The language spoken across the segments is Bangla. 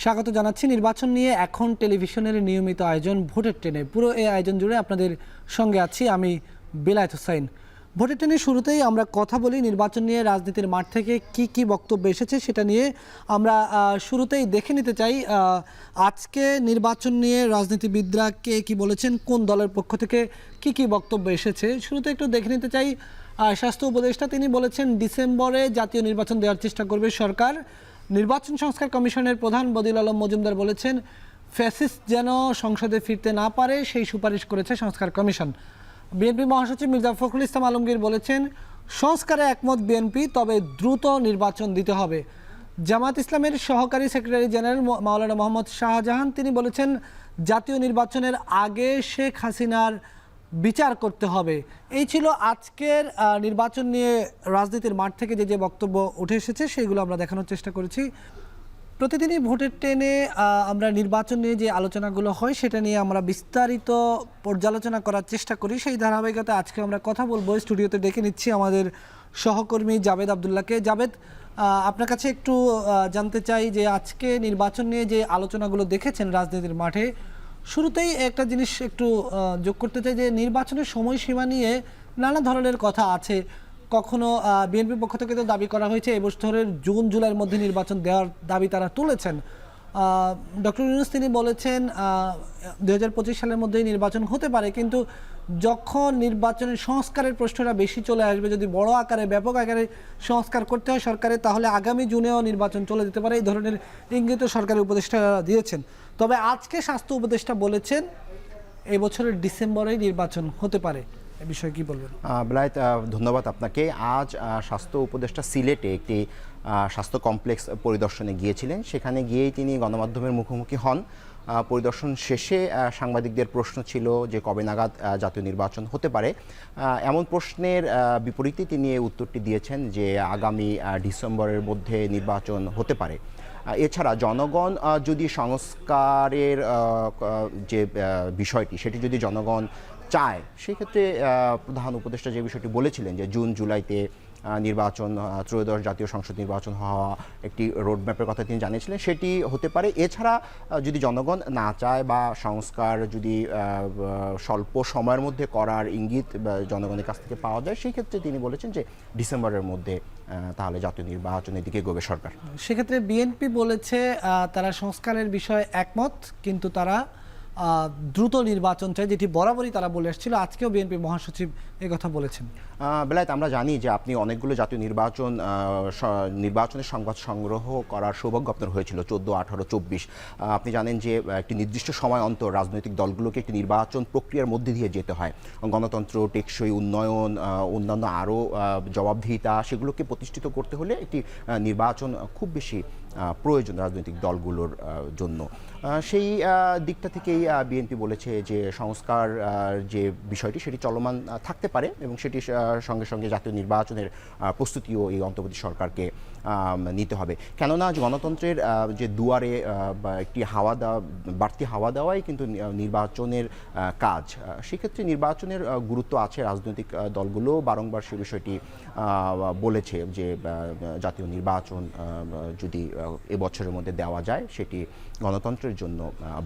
স্বাগত জানাচ্ছি। নির্বাচন নিয়ে এখন টেলিভিশনের নিয়মিত আয়োজন ভোটের ট্রেনে। পুরো এই আয়োজন জুড়ে আপনাদের সঙ্গে আছি আমি বেলায়েত হোসাইন। ভোটের ট্রেনের শুরুতেই আমরা কথা বলি নির্বাচন নিয়ে, রাজনীতির মাঠ থেকে কি বক্তব্য এসেছে সেটা নিয়ে। আমরা শুরুতেই দেখে নিতে চাই আজকে নির্বাচন নিয়ে রাজনীতিবিদরা কে কি বলেছেন, কোন দলের পক্ষ থেকে কি বক্তব্য এসেছে। শুরুতে একটু দেখে নিতে চাই স্বাস্থ্য উপদেষ্টা, তিনি বলেছেন ডিসেম্বরে জাতীয় নির্বাচন দেওয়ার চেষ্টা করবে সরকার। নির্বাচন সংস্কার কমিশনের প্রধান বদিউল আলম মজুমদার বলেছেন ফ্যাসিস্ট যেন সংসদে ফিরতে না পারে সেই সুপারিশ করেছে সংস্কার কমিশন। বিএনপি মহাসচিব মির্জা ফখরুল ইসলাম আলমগীর বলেছেন সংস্কারে একমত বিএনপি, তবে দ্রুত নির্বাচন দিতে হবে। জামাত ইসলামের সহকারী সেক্রেটারি জেনারেল মাওলানা মোহাম্মদ শাহজাহান তিনি বলেছেন জাতীয় নির্বাচনের আগে শেখ হাসিনার বিচার করতে হবে। এই ছিল আজকের নির্বাচন নিয়ে রাজনীতির মাঠ থেকে যে বক্তব্য উঠে এসেছে সেগুলো আমরা দেখানোর চেষ্টা করেছি। প্রতিদিনই ভোটের ট্রেনে আমরা নির্বাচন নিয়ে যে আলোচনাগুলো হয় সেটা নিয়ে আমরা বিস্তারিত পর্যালোচনা করার চেষ্টা করি। সেই ধারাবাহিকতা আজকে আমরা কথা বলবো। স্টুডিওতে ডেকে নিচ্ছি আমাদের সহকর্মী জাবেদ আবদুল্লাহকে। জাবেদ, আপনার কাছে একটু জানতে চাই যে আজকে নির্বাচন নিয়ে যে আলোচনাগুলো দেখেছেন রাজনীতির মাঠে, শুরুতেই একটা জিনিস একটু যোগ করতে চাই যে নির্বাচনের সময়সীমা নিয়ে নানা ধরনের কথা আছে। কখনো বিএনপির পক্ষ থেকে তো দাবি করা হয়েছে এবছরের জুন জুলাইয়ের মধ্যে নির্বাচন দেওয়ার দাবি তারা তুলেছেন। ডক্টর ইউনূস তিনি বলেছেন 2025 সালের মধ্যেই নির্বাচন হতে পারে, কিন্তু যখন নির্বাচনের সংস্কারের প্রশ্নটা বেশি চলে আসবে, যদি বড় আকারে ব্যাপক আকারে সংস্কার করতে হয় সরকারের, তাহলে আগামী জুনেও নির্বাচন চলে যেতে পারে। এই ধরনের ইঙ্গিত সরকারের উপদেষ্টা দিয়েছেন। তবে আজকে স্বাস্থ্য উপদেষ্টা বলেছেন এই বছরের ডিসেম্বরেই নির্বাচন হতে পারে। এ বিষয়ে কি বলবেন? বেলায়েত, ধন্যবাদ আপনাকে। আজ স্বাস্থ্য উপদেষ্টা সিলেটে একটি স্বাস্থ্য কমপ্লেক্স পরিদর্শনে গিয়েছিলেন। সেখানে গিয়েই তিনি গণমাধ্যমের মুখোমুখি হন। পরিদর্শন শেষে সাংবাদিকদের প্রশ্ন ছিল যে কবে নাগাদ জাতীয় নির্বাচন হতে পারে। এমন প্রশ্নের বিপরীতে তিনি এই উত্তরটি দিয়েছেন যে আগামী ডিসেম্বরের মধ্যে নির্বাচন হতে পারে। এছাড়া জনগণ যদি সংস্কারের যে বিষয়টি সেটি যদি জনগণ চায়, সেক্ষেত্রে প্রধান উপদেষ্টা যে বিষয়টি বলেছিলেন যে জুন জুলাইতে নির্বাচন, ত্রয়োদশ জাতীয় সংসদ নির্বাচন হওয়া একটি রোডম্যাপের কথা তিনি জানিয়েছিলেন, সেটি হতে পারে। এছাড়া যদি জনগণ না চায় বা সংস্কার যদি স্বল্প সময়ের মধ্যে করার ইঙ্গিত জনগণের কাছ থেকে পাওয়া যায়, সেই ক্ষেত্রে তিনি বলেছেন যে ডিসেম্বরের মধ্যে তাহলে জাতীয় নির্বাচনের দিকে এগোবে সরকার। সেক্ষেত্রে বিএনপি বলেছে তারা সংস্কারের বিষয়ে একমত, কিন্তু তারা দ্রুত নির্বাচন চায়, যেটি বরাবরই তারা বলে আসছিল। আজকেও বিএনপি মহাসচিব এই কথা বলেছেন। বেলায়েত, আমরা জানি যে আপনি অনেকগুলো জাতীয় নির্বাচনের সংবাদ সংগ্রহ করার সৌভাগ্য আপনার হয়েছিল 14, 18, 24। আপনি জানেন যে একটি নির্দিষ্ট সময় অন্তর রাজনৈতিক দলগুলোকে একটি নির্বাচন প্রক্রিয়ার মধ্যে দিয়ে যেতে হয়। গণতন্ত্র, টেকসই উন্নয়ন, অন্যান্য আরও জবাবদিহিতা, সেগুলোকে প্রতিষ্ঠিত করতে হলে একটি নির্বাচন খুব বেশি প্রয়োজন রাজনৈতিক দলগুলোর জন্য। সেই দিকটা থেকেই বিএনপি বলেছে যে সংস্কার যে বিষয়টি সেটি চলমান থাকতে পারে এবং সেটি সঙ্গে সঙ্গে জাতীয় নির্বাচনের প্রস্তুতিও এই অন্তর্বর্তী সরকারকে নিতে হবে। কেননা গণতন্ত্রের যে দুয়ারে একটি বাড়তি হাওয়া দেওয়াই কিন্তু নির্বাচনের কাজ। সেক্ষেত্রে নির্বাচনের গুরুত্ব আছে। রাজনৈতিক দলগুলো বারংবার সে বিষয়টি বলেছে যে জাতীয় নির্বাচন যদি এবছরের মধ্যে দেওয়া যায় সেটি গণতন্ত্রের জন্য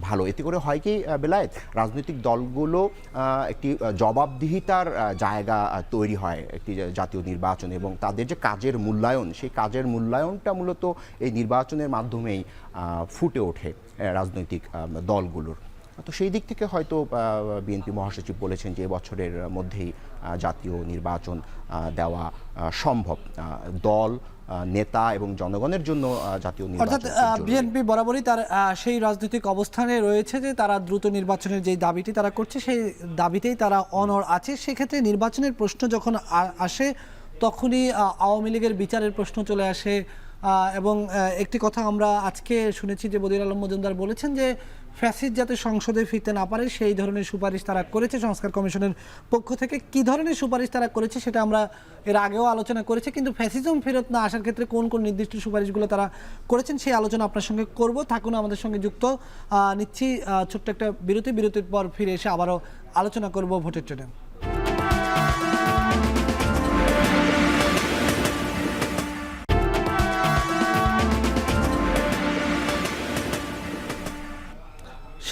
ভালো। এতে করে হয় কি বেলায়েত, রাজনৈতিক দলগুলো একটি জবাবদিহিতার জায়গা তৈরি হয় একটি জাতীয় নির্বাচন, এবং তাদের যে কাজের মূল্যায়ন, সেই কাজের মূল্যায়নটা মূলত এই নির্বাচনের মাধ্যমেই ফুটে ওঠে রাজনৈতিক দলগুলোর। তো সেই দিক থেকে হয়তো বিএনপি মহাসচিব বলেছেন যে বছরের মধ্যেই জাতীয় নির্বাচন দেওয়া সম্ভব। দল, নেতা এবং জনগণের জন্য জাতীয় নির্বাচন, অর্থাৎ বিএনপি বরাবরই তার সেই রাজনৈতিক অবস্থানে রয়েছে যে তারা দ্রুত নির্বাচনের যে দাবিটি তারা করছে সেই দাবিতেই তারা অনড় আছে। সেক্ষেত্রে নির্বাচনের প্রশ্ন যখন আসে তখনই আওয়ামী লীগের বিচারের প্রশ্ন চলে আসে। এবং একটি কথা আমরা আজকে শুনেছি যে বদিউল আলম মজুমদার বলেছেন যে ফ্যাসিস্ট যাতে সংসদে ফিরতে না পারে সেই ধরনের সুপারিশ তারা করেছে সংস্কার কমিশনের পক্ষ থেকে। কি ধরনের সুপারিশ তারা করেছে সেটা আমরা এর আগেও আলোচনা করেছি, কিন্তু ফ্যাসিজম ফেরত না আসার ক্ষেত্রে কোন কোন নির্দিষ্ট সুপারিশগুলো তারা করেছেন সেই আলোচনা আপনার সঙ্গে করব। থাকুন আমাদের সঙ্গে যুক্ত। নিচ্ছি ছোট্ট একটা বিরতির পর ফিরে এসে আবারও আলোচনা করব ভোটের ট্রেনে।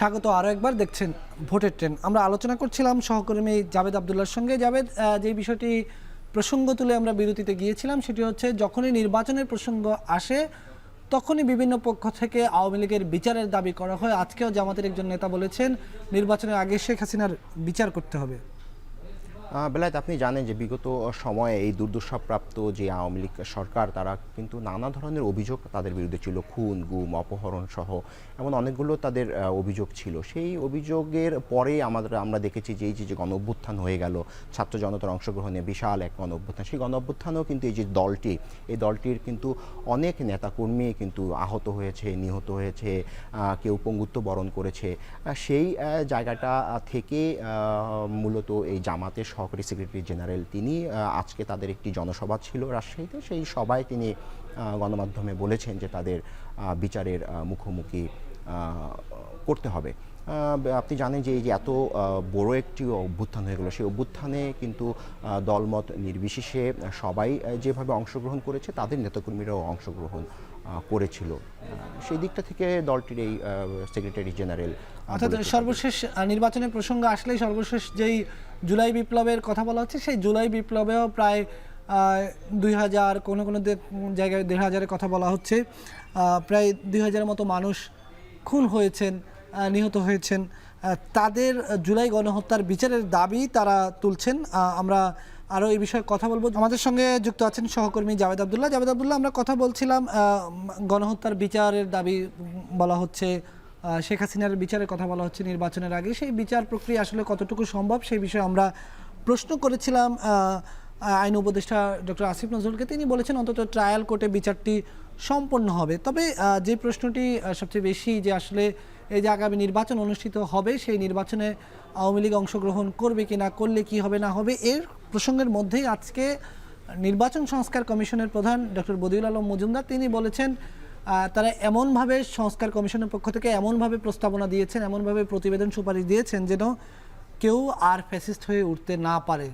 স্বাগত আরও একবার দেখছেন ভোটের ট্রেন। আমরা আলোচনা করছিলাম সহকর্মী জাভেদ আবদুল্লাহর সঙ্গে। জাভেদ, যে বিষয়টি প্রসঙ্গ তুলে আমরা বিরতিতে গিয়েছিলাম সেটি হচ্ছে যখনই নির্বাচনের প্রসঙ্গ আসে তখনই বিভিন্ন পক্ষ থেকে আওয়ামী লীগের বিচারের দাবি করা হয়। আজকেও জামাতের একজন নেতা বলেছেন নির্বাচনের আগে শেখ হাসিনার বিচার করতে হবে। বেলায়েত, আপনি জানেন যে বিগত সময়ে এই দুর্দশাপ্রাপ্ত যে আওয়ামী লীগ সরকার, তারা কিন্তু নানা ধরনের অভিযোগ তাদের বিরুদ্ধে ছিল, খুন গুম অপহরণ সহ এমন অনেকগুলো তাদের অভিযোগ ছিল। সেই অভিযোগের পরে আমরা দেখেছি যে এই যে গণ অভ্যুত্থান হয়ে গেল, ছাত্র জনতার অংশগ্রহণে বিশাল এক গণ অভ্যুত্থান, সেই গণ অভ্যুত্থানেও কিন্তু এই যে দলটি, এই দলটির কিন্তু অনেক নেতাকর্মী কিন্তু আহত হয়েছে, নিহত হয়েছে, কেউ পঙ্গুত্ব বরণ করেছে। সেই জায়গাটা থেকে মূলত এই জামাতের সহকারী সেক্রেটারি জেনারেল তিনি আজকে তাদের একটি জনসভা ছিল রাজশাহীতে, সেই সভায় তিনি গণমাধ্যমে বলেছেন যে তাদের বিচারের মুখোমুখি করতে হবে। আপনি জানেন যে এই যে এত বড় একটি অভ্যুত্থান হয়ে গেল, সেই অভ্যুত্থানে কিন্তু দলমত নির্বিশেষে সবাই যেভাবে অংশগ্রহণ করেছে, তাদের নেতাকর্মীরাও অংশগ্রহণ করেছিল। সেই দিকটা থেকে দলটির এই সেক্রেটারি জেনারেল, অর্থাৎ সর্বশেষ নির্বাচনের প্রসঙ্গ আসলেই সর্বশেষ যেই জুলাই বিপ্লবের কথা বলা হচ্ছে, সেই জুলাই বিপ্লবেও প্রায় 2000, কোনো কোনো জায়গায় 1500-এর কথা বলা হচ্ছে, প্রায় 2000-এর মতো মানুষ খুন হয়েছেন, নিহত হয়েছেন। তাদের জুলাই গণহত্যার বিচারের দাবি তারা তুলছেন। আমরা আরও এই বিষয়ে কথা বলবো। আমাদের সঙ্গে যুক্ত আছেন সহকর্মী জাভেদ আবদুল্লাহ। জাভেদ আবদুল্লাহ, আমরা কথা বলছিলাম গণহত্যার বিচারের দাবি বলা হচ্ছে, শেখ হাসিনার বিচারের কথা বলা হচ্ছে নির্বাচনের আগে। সেই বিচার প্রক্রিয়া আসলে কতটুকু সম্ভব সেই বিষয়ে আমরা প্রশ্ন করেছিলাম আইন উপদেষ্টা ডক্টর আসিফ নজরুলকে। তিনি বলেছেন অন্তত ট্রায়াল কোর্টে বিচারটি সম্পন্ন হবে। তবে যে প্রশ্নটি সবচেয়ে বেশি, যে আসলে এই যে আগামী নির্বাচন অনুষ্ঠিত হবে, সেই নির্বাচনে আওয়ামী লীগ অংশগ্রহণ করবে কি না, করলে কি হবে না হবে, এর প্রসঙ্গের মধ্যেই আজকে নির্বাচন সংস্কার কমিশনের প্রধান ডক্টর বদিউল আলম মজুমদার তিনি বলেছেন তারা এমনভাবে সংস্কার কমিশনের পক্ষ থেকে এমনভাবে প্রস্তাবনা দিয়েছেন, এমনভাবে প্রতিবেদন সুপারিশ দিয়েছেন যেন কেউ আর ফ্যাসিস্ট হয়ে উঠতে না পারে।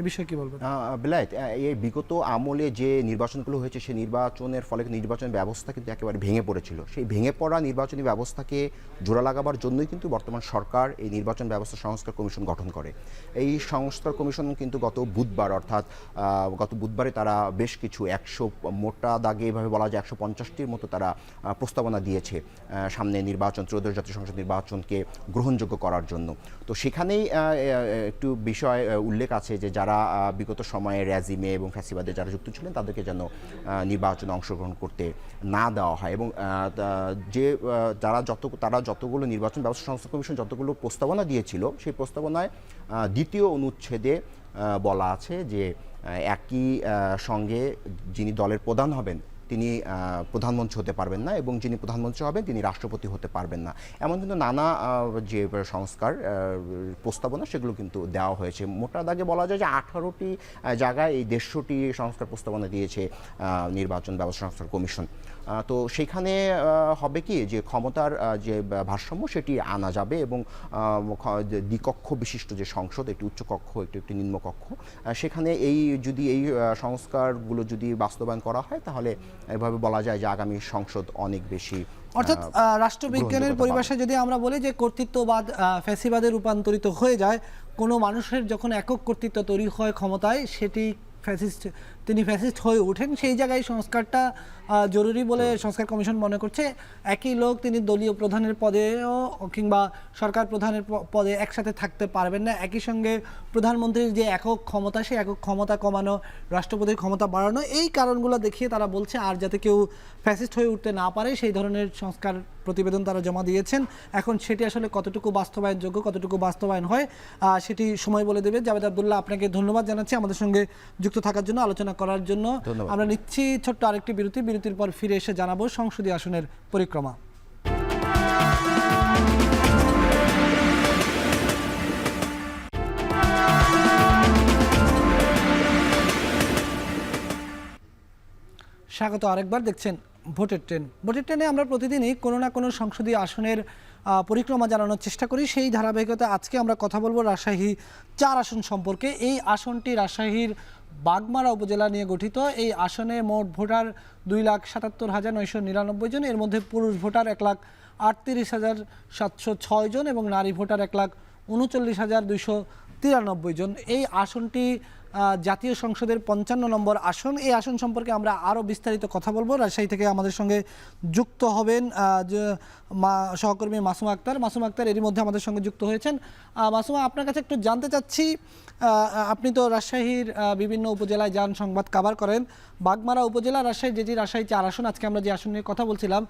এ বিষয়ে কি বলবেন? বেলায়েত, এই বিগত আমলে যে নির্বাচনগুলো হয়েছে, সেই নির্বাচনের ফলে নির্বাচন ব্যবস্থা কিন্তু একেবারে ভেঙে পড়েছিল। সেই ভেঙে পড়া নির্বাচনী ব্যবস্থাকে জোড়া লাগাবার জন্যই কিন্তু বর্তমান সরকার এই নির্বাচন ব্যবস্থা সংস্কার কমিশন গঠন করে। এই সংস্কার কমিশন কিন্তু গত বুধবারে তারা বেশ কিছু মোটা দাগে এভাবে বলা যায় 150টির মতো তারা প্রস্তাবনা দিয়েছে সামনে নির্বাচন, ত্রয়োদশ জাতীয় সংসদ নির্বাচনকে গ্রহণযোগ্য করার জন্য। তো সেখানেই একটু বিষয় উল্লেখ আছে যে যারা বিগত সময়ে রেজিমে এবং ফ্যাসিবাদে যারা যুক্ত ছিলেন তাদেরকে যেন নির্বাচনে অংশগ্রহণ করতে না দেওয়া হয়, এবং তারা যতগুলো নির্বাচন ব্যবস্থা সংস্কার কমিশন যতগুলো প্রস্তাবনা দিয়েছিল, সেই প্রস্তাবনায় দ্বিতীয় অনুচ্ছেদে বলা আছে যে একই সঙ্গে যিনি দলের প্রধান হবেন তিনি প্রধানমন্ত্রী হতে পারবেন না, এবং যিনি প্রধানমন্ত্রী হবেন তিনি রাষ্ট্রপতি হতে পারবেন না। এমন কিন্তু নানা যে সংস্কার প্রস্তাবনা সেগুলো কিন্তু দেওয়া হয়েছে। মোটা দাগে বলা যায় যে 18টি জায়গায় এই 150টি সংস্কার প্রস্তাবনা দিয়েছে নির্বাচন ব্যবস্থা সংস্কার কমিশন। তো সেখানে হবে কি যে ক্ষমতার যে ভারসাম্য সেটি আনা যাবে, এবং দ্বিকক্ষ বিশিষ্ট যে সংসদ, একটি উচ্চকক্ষ একটি নিম্নকক্ষ, সেখানে এই সংস্কারগুলো যদি বাস্তবায়ন করা হয় তাহলে এভাবে বলা যায় যে আগামী সংসদ অনেক বেশি, অর্থাৎ রাষ্ট্রবিজ্ঞানের পরিভাষায় যদি আমরা বলি যে কর্তৃত্ববাদ ফ্যাসিবাদে রূপান্তরিত হয়ে যায়, কোনো মানুষের যখন একক কর্তৃত্ব তৈরি হয় ক্ষমতায়, সেটি তিনি ফ্যাসিস্ট হয়ে ওঠেন। সেই জায়গায় সংস্কারটা জরুরি বলে সংস্কার কমিশন মনে করছে। একই লোক তিনি দলীয় প্রধানের পদেও কিংবা সরকার প্রধানের পদে একসাথে থাকতে পারবেন না। একই সঙ্গে প্রধানমন্ত্রীর যে একক ক্ষমতা, সেই একক ক্ষমতা কমানো, রাষ্ট্রপতির ক্ষমতা বাড়ানো, এই কারণগুলো দেখিয়ে তারা বলছে আর যাতে কেউ ফ্যাসিস্ট হয়ে উঠতে না পারে সেই ধরনের সংস্কার প্রতিবেদন তারা জমা দিয়েছেন। এখন সেটি আসলে কতটুকু বাস্তবায়নযোগ্য, কতটুকু বাস্তবায়ন হয় সেটি সময় বলে দেবে। জাভেদ আবদুল্লাহ, আপনাকে ধন্যবাদ জানাচ্ছি আমাদের সঙ্গে যুক্ত থাকার জন্য, আলোচনা করার জন্য। আমরা নিচ্ছি ছোট্ট আরেকটি বিরতির পর ফিরে এসে জানাবো সংসদীয় আসনের পরিক্রমা। স্বাগত আরেকবার, দেখছেন ভোটের ট্রেন। ভোটের ট্রেনে আমরা প্রতিদিনই কোনো না কোনো সংসদীয় আসনের পরিক্রমা জানানোর চেষ্টা করি। সেই ধারাবাহিকতা আজকে আমরা কথা বলবো রাজশাহী 4 আসন সম্পর্কে। এই আসনটি রাজশাহীর বাগমারা উপজেলা নিয়ে গঠিত। এই আসনে মোট ভোটার 2,77,999 জন, এর মধ্যে পুরুষ ভোটার 38,706 জন এবং নারী ভোটার 1,39,293 জন। এই আসনটি জাতীয় সংসদের 55 নম্বর আসন। এই আসন সম্পর্কে আমরা আরও বিস্তারিত কথা বলবো। রাজশাহী থেকে আমাদের সঙ্গে যুক্ত হবেন সহকর্মী মাসুমা আক্তার। মাসুমা আক্তার এরই মধ্যে আমাদের সঙ্গে যুক্ত হয়েছেন। মাসুমা, আপনার কাছে একটু জানতে চাচ্ছি, আপনি তো রাজশাহীর বিভিন্ন উপজেলায় যান, সংবাদ কভার করেন। বাগমারা উপজেলা, রাজশাহী যেটি রাজশাহী 4 আসন, আজকে আমরা যে আসন নিয়ে কথা বলছিলাম,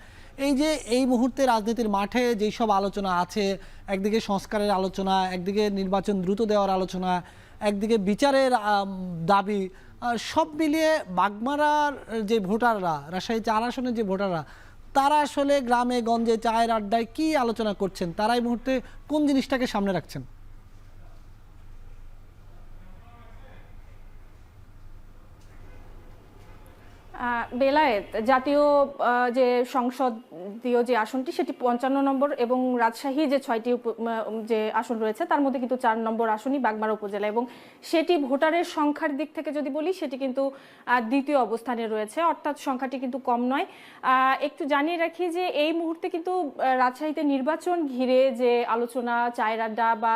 এই যে এই মুহূর্তে রাজনীতির মাঠে যেই সব আলোচনা আছে, একদিকে সংস্কারের আলোচনা, একদিকে নির্বাচন দ্রুত দেওয়ার আলোচনা, একদিকে বিচারের দাবি, সব মিলিয়ে বাগমারার যে ভোটাররা, রাজশাহী 4 আসনের যে ভোটাররা, তারা আসলে গ্রামে গঞ্জে চায়ের আড্ডায় কি আলোচনা করছেন? তারা এই মুহূর্তে কোন জিনিসটাকে সামনে রাখছেন? বেলায়েত, জাতীয় যে সংসদীয় যে আসনটি সেটি 55 নম্বর এবং রাজশাহী যে 6টি যে আসন রয়েছে তার মধ্যে কিন্তু 4 নম্বর আসনই বাগমারা উপজেলা, এবং সেটি ভোটারের সংখ্যার দিক থেকে যদি বলি সেটি কিন্তু দ্বিতীয় অবস্থানে রয়েছে, অর্থাৎ সংখ্যাটি কিন্তু কম নয়। একটু জানিয়ে রাখি যে এই মুহূর্তে কিন্তু রাজশাহীতে নির্বাচন ঘিরে যে আলোচনা, চায়ের আড্ডা বা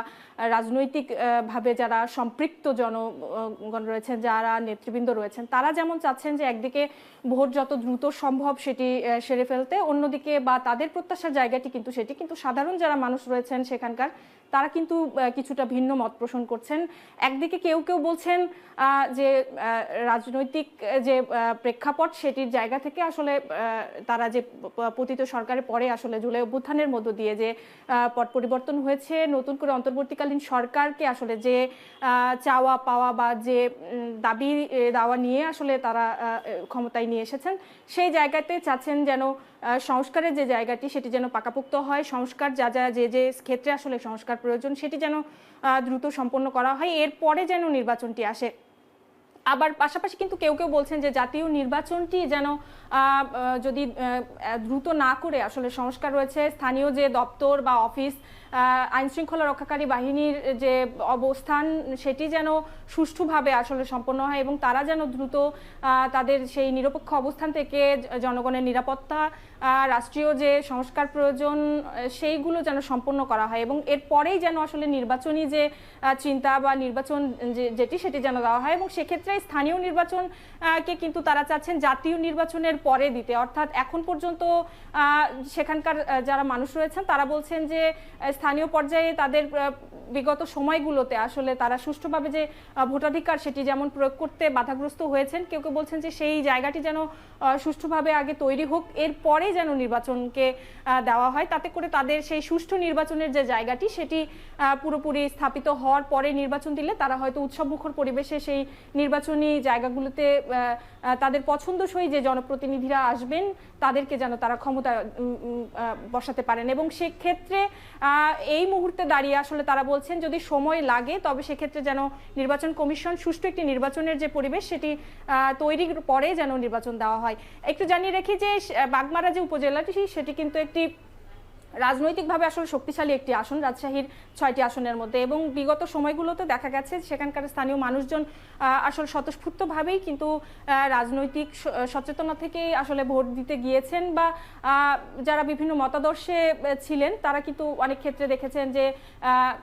রাজনৈতিক ভাবে যারা সম্পৃক্ত জনগণ রয়েছেন, যারা নেতৃবৃন্দ রয়েছেন, তারা যেমন চাচ্ছেন যে একদিকে ভোট যত দ্রুত সম্ভব সেটি সেরে ফেলতে, অন্যদিকে বা তাদের প্রত্যাশার জায়গাটি কিন্তু সেটি, কিন্তু সাধারণ যারা মানুষ রয়েছেন সেখানকার, তারা কিন্তু কিছুটা ভিন্ন মত পোষণ করছেন। একদিকে কেউ কেউ বলছেন যে রাজনৈতিক যে প্রেক্ষাপট সেটির জায়গা থেকে আসলে তারা যে পতিত সরকারের পরে আসলে জুলাই অভ্যুত্থানের মধ্য দিয়ে যে পট পরিবর্তন হয়েছে, নতুন করে অন্তর্বর্তীকালীন সরকারকে আসলে যে চাওয়া পাওয়া বা যে দাবি দাওয়া নিয়ে আসলে তারা ক্ষমতায় নিয়ে এসেছেন, সেই জায়গাতে চাচ্ছেন যেন সংস্কারের যে জায়গাটি সেটি যেন পাকাপোক্ত হয়, সংস্কার যে ক্ষেত্রে আসলে সংস্কার প্রয়োজন সেটি যেন দ্রুত সম্পন্ন করা হয়, এরপরে যেন নির্বাচনটি আসে। আবার পাশাপাশি কিন্তু কেউ কেউ বলছেন যে জাতীয় নির্বাচনটি যেন যদি দ্রুত না করে আসলে সংস্কার রয়েছে, স্থানীয় যে দপ্তর বা অফিস, আইন শৃঙ্খলা রক্ষাকারী বাহিনীর যে অবস্থান সেটি যেন সুষ্ঠুভাবে আসলে সম্পন্ন হয় এবং তারা যেন দ্রুত তাদের সেই নিরপেক্ষ অবস্থান থেকে জনগণের নিরাপত্তা, রাষ্ট্রীয় যে সংস্কার প্রয়োজন সেইগুলো যেন সম্পন্ন করা হয় এবং এরপরেই যেন আসলে নির্বাচনী যে চিন্তা বা নির্বাচন যেটি সেটি যেন দেওয়া হয়। এবং সেক্ষেত্রে স্থানীয় নির্বাচনকে কিন্তু তারা চাচ্ছেন জাতীয় নির্বাচনের পরে দিতে, অর্থাৎ এখন পর্যন্ত সেখানকার যারা মানুষ রয়েছেন তারা বলছেন যে স্থানীয় পর্যায়ে তাদের বিগত সময়গুলোতে আসলে তারা সুষ্ঠুভাবে যে ভোটাধিকার সেটি যেমন প্রয়োগ করতে বাধাগ্রস্ত হয়েছেন, কেউ কেউ বলছেন যে সেই জায়গাটি যেন সুষ্ঠুভাবে আগে তৈরি হোক, এরপরে যেন নির্বাচনকে দেওয়া হয়, তাতে করে তাদের সেই সুষ্ঠু নির্বাচনের যে জায়গাটি সেটি পুরোপুরি স্থাপিত হওয়ার পরে নির্বাচন দিলে তারা হয়তো উৎসবমুখর পরিবেশে সেই নির্বাচনী জায়গাগুলোতে তাদের পছন্দসই যে জনপ্রতিনিধিরা আসবেন তাদেরকে যেন তারা ক্ষমতা বসাতে পারেন। এবং সেক্ষেত্রে এই মুহূর্তে দাঁড়িয়ে আসলে তারা বলছেন যদি সময় লাগে তবে সেক্ষেত্রে যেন নির্বাচন কমিশন সুষ্ঠু একটি নির্বাচনের যে পরিবেশ সেটি তৈরির পরে যেন নির্বাচন দেওয়া হয়। একটু জানিয়ে রাখি যে বাগমারা যে উপজেলাটি সেটি কিন্তু একটি রাজনৈতিকভাবে আসলে শক্তিশালী একটি আসন রাজশাহীর 6টি আসনের মধ্যে, এবং বিগত সময়গুলোতে দেখা গেছে সেখানকার স্থানীয় মানুষজন আসলে স্বতঃস্ফূর্তভাবেই কিন্তু রাজনৈতিক সচেতনতা থেকেই আসলে ভোট দিতে গিয়েছেন বা যারা বিভিন্ন মতাদর্শে ছিলেন তারা কিন্তু অনেক ক্ষেত্রে দেখেছেন যে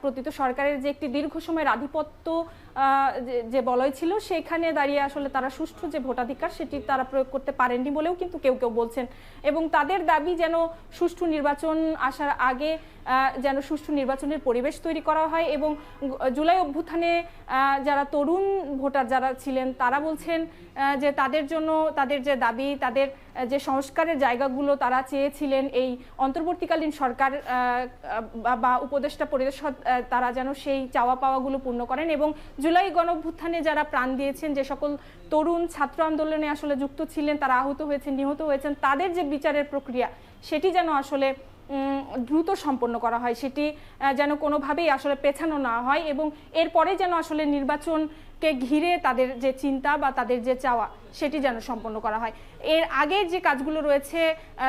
প্রতিত সরকারের যে একটি দীর্ঘ সময়ের আধিপত্য যে বলয় ছিল সেখানে দাঁড়িয়ে আসলে তারা সুষ্ঠু যে ভোটাধিকার সেটি তারা প্রয়োগ করতে পারেননি বলেও কিন্তু কেউ কেউ বলছেন। এবং তাদের দাবি যেন সুষ্ঠু নির্বাচন আসার আগে যেন সুষ্ঠু নির্বাচনের পরিবেশ তৈরি করা হয়। এবং জুলাই অভ্যুত্থানে যারা তরুণ ভোটার যারা ছিলেন তারা বলছেন যে তাদের জন্য তাদের যে দাবি, তাদের যে সংস্কারের জায়গাগুলো তারা চেয়েছিলেন এই অন্তর্বর্তীকালীন সরকার বা উপদেষ্টা পরিষদ তারা যেন সেই চাওয়া পাওয়াগুলো পূর্ণ করেন। এবং জুলাই গণঅভ্যুত্থানে যারা প্রাণ দিয়েছেন, যে সকল তরুণ ছাত্র আন্দোলনে আসলে যুক্ত ছিলেন, তারা আহত হয়েছেন, নিহত হয়েছেন, তাদের যে বিচারের প্রক্রিয়া সেটি যেন আসলে দ্রুত সম্পন্ন করা হয়, সেটি যেন কোনোভাবেই আসলে পেছানো না হয় এবং এরপরে যেন আসলে নির্বাচনকে ঘিরে তাদের যে চিন্তা বা তাদের যে চাওয়া সেটি যেন সম্পন্ন করা হয়। এর আগের যে কাজগুলো রয়েছে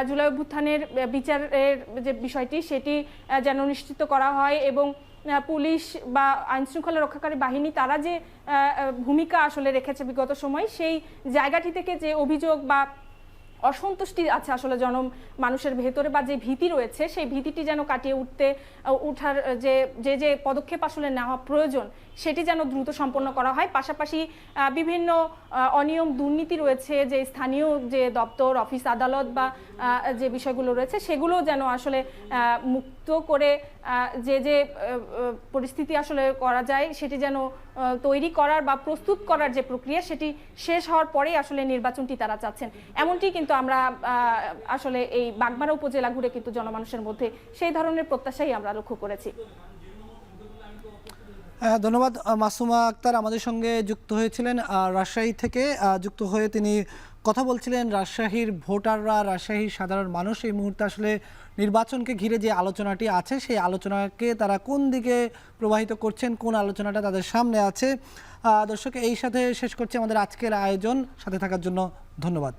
জুলাই অভ্যুত্থানের বিচারের যে বিষয়টি সেটি যেন নিশ্চিত করা হয় এবং পুলিশ বা আইনশৃঙ্খলা রক্ষাকারী বাহিনী তারা যে ভূমিকা আসলে রেখেছে বিগত সময় সেই জায়গাটি থেকে যে অভিযোগ বা অসন্তুষ্টি আছে আসলে মানুষের ভেতরে, বা যে ভীতি রয়েছে সেই ভীতিটি যেন কাটিয়ে ওঠার যে পদক্ষেপ আসলে নেওয়া প্রয়োজন সেটি যেন দ্রুত সম্পন্ন করা হয়। পাশাপাশি বিভিন্ন অনিয়ম দুর্নীতি রয়েছে, যে স্থানীয় যে দপ্তর, অফিস, আদালত বা যে বিষয়গুলো রয়েছে সেগুলো যেন আসলে মুক্ত করে যে পরিস্থিতি আসলে করা যায় সেটি যেন তৈরি করার বা প্রস্তুত করার যে প্রক্রিয়া সেটি শেষ হওয়ার পরেই আসলে নির্বাচনটি তারা চাচ্ছেন। এমনটি কিন্তু আমরা আসলে এই বাগমারা উপজেলা ঘুরে কিন্তু জনমানুষের মধ্যে সেই ধরনের প্রত্যাশাই আমরা লক্ষ্য করেছি। ধন্যবাদ। মাসুমা আক্তার আমাদের সঙ্গে যুক্ত হয়েছিলেন রাজশাহী থেকে। যুক্ত হয়ে তিনি কথা বলছিলেন রাজশাহীর ভোটাররা, রাজশাহীর সাধারণ মানুষ এই মুহূর্তে আসলে নির্বাচনকে ঘিরে যে আলোচনাটি আছে সেই আলোচনাকে তারা কোন দিকে প্রবাহিত করছেন, কোন আলোচনাটা তাদের সামনে আছে। দর্শক, এই সাথে শেষ করছি আমাদের আজকের আয়োজন। সাথে থাকার জন্য ধন্যবাদ।